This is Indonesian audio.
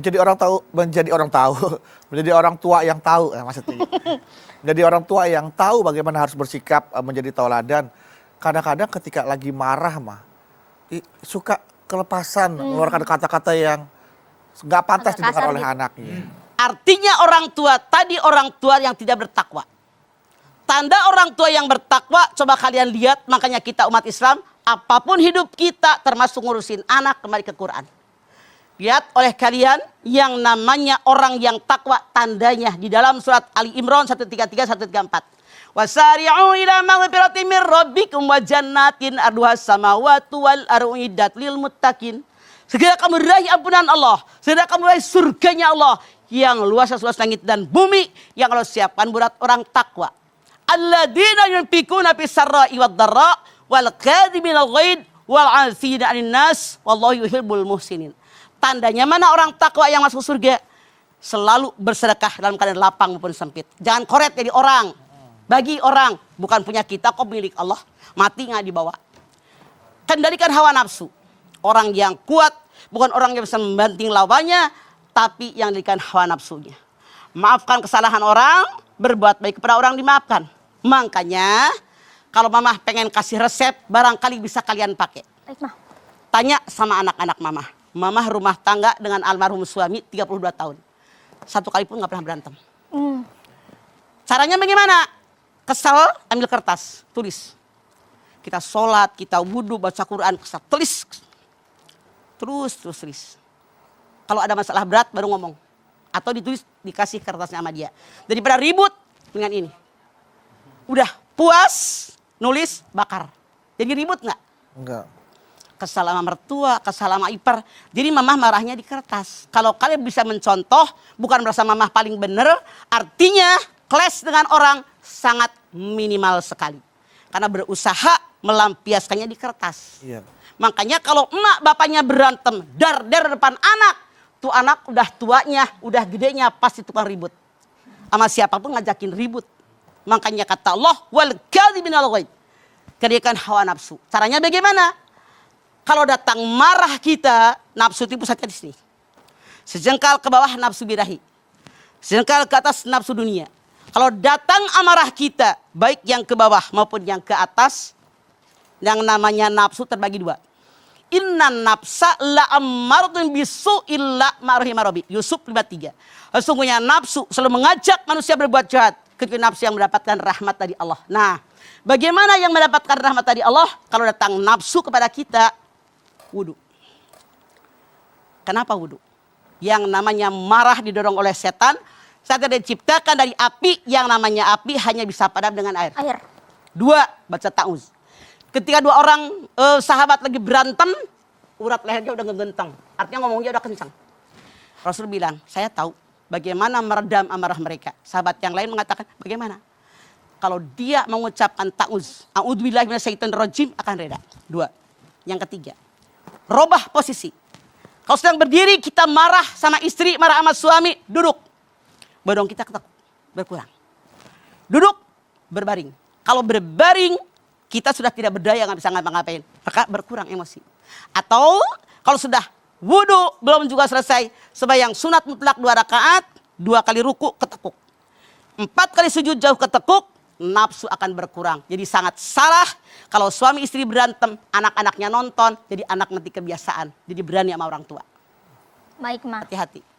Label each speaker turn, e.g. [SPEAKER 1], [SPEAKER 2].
[SPEAKER 1] menjadi orang tahu, menjadi orang tua yang tahu, maksudnya. Jadi orang tua yang tahu bagaimana harus bersikap, menjadi tauladan. Kadang-kadang ketika lagi marah mah, suka kelepasan, mengeluarkan kata-kata yang nggak pantas didengar oleh anaknya.
[SPEAKER 2] Artinya orang tua yang tidak bertakwa. Tanda orang tua yang bertakwa, coba kalian lihat, makanya kita umat Islam, apapun hidup kita termasuk ngurusin anak kembali ke Quran. Lihat oleh kalian yang namanya orang yang takwa, tandanya di dalam surat Ali Imran 133 134. Wasari'u ila maghfiratin min rabbikum wa jannatin arduhas samawati wal ardu iddat lil muttaqin. Segera kamu raih ampunan Allah, segera kamu raih surganya Allah yang luas langit dan bumi yang Allah siapkan buat orang takwa. Alladzina yunfikuna fis sarra'i wad dharra wal kadhiminal ghaidh wal 'afina 'anil nas wallahu yuhibbul muhsinin. Tandanya mana orang takwa yang masuk surga? Selalu bersedekah dalam keadaan lapang maupun sempit. Jangan koret jadi orang. Bagi orang, bukan punya kita, kok milik Allah. Mati nggak dibawa. Kendalikan hawa nafsu. Orang yang kuat, bukan orang yang bisa membanting lawannya, tapi yang diberikan hawa nafsunya. Maafkan kesalahan orang, berbuat baik kepada orang dimaafkan. Makanya, kalau mama pengen kasih resep, barangkali bisa kalian pakai.
[SPEAKER 3] Baik, Ma.
[SPEAKER 2] Tanya sama anak-anak mama. Mama rumah tangga dengan almarhum suami 32 tahun. Satu kali pun gak pernah berantem. Caranya bagaimana? Kesel, ambil kertas, tulis. Kita sholat, kita wudhu, baca Quran, kesel, tulis. Terus. Kalau ada masalah berat baru ngomong. Atau ditulis, dikasih kertasnya sama dia. Daripada ribut dengan ini. Udah puas, nulis, bakar. Jadi ribut gak?
[SPEAKER 1] Enggak.
[SPEAKER 2] Kesal sama mertua, kesal sama ipar. Jadi mamah marahnya di kertas. Kalau kalian bisa mencontoh, bukan merasa mamah paling benar, artinya clash dengan orang sangat minimal sekali. Karena berusaha melampiaskannya di kertas.
[SPEAKER 1] Iya.
[SPEAKER 2] Makanya kalau emak bapaknya berantem, dar depan anak, tuh anak udah tuanya, udah gedenya pasti tukang ribut. Sama siapapun ngajakin ribut. Makanya kata Allah, wal kadhiminal ghaidh. Kendalikan hawa nafsu. Caranya bagaimana? Kalau datang marah kita, nafsu itu pusatnya di sini. Sejengkal ke bawah nafsu birahi. Sejengkal ke atas nafsu dunia. Kalau datang amarah kita, baik yang ke bawah maupun yang ke atas, yang namanya nafsu terbagi dua. Inna nafsa la'ammaratun bisu'illa ma'rahimarabi. Yusuf 53. Sesungguhnya nafsu selalu mengajak manusia berbuat jahat. Kecuali nafsu yang mendapatkan rahmat dari Allah. Nah, bagaimana yang mendapatkan rahmat dari Allah? Kalau datang nafsu kepada kita, wudhu. Kenapa wudhu? Yang namanya marah didorong oleh setan. Saat diciptakan dari api, yang namanya api hanya bisa padam dengan air. Dua, baca ta'uz. Ketika dua orang sahabat lagi berantem, urat lehernya udah ngegentang. Artinya ngomongnya udah kencang. Rasul bilang, saya tahu bagaimana meredam amarah mereka. Sahabat yang lain mengatakan, bagaimana? Kalau dia mengucapkan ta'uz, a'udzubillahi minasyaitonirrajim, akan reda. Dua. Yang ketiga, robah posisi. Kalau sedang berdiri, kita marah sama istri, marah sama suami, duduk. Badan kita ketekuk, berkurang. Duduk, berbaring. Kalau berbaring, kita sudah tidak berdaya, nggak bisa ngapa-ngapain. Maka berkurang emosi. Atau kalau sudah wudhu, belum juga selesai, sembahyang sunat mutlak 2 rakaat, 2 kali ruku, ketekuk. 4 kali sujud jauh ketekuk, nafsu akan berkurang. Jadi sangat salah kalau suami istri berantem, anak-anaknya nonton, jadi anak nanti kebiasaan. Jadi berani sama orang tua.
[SPEAKER 3] Baik, Ma.
[SPEAKER 2] Hati-hati.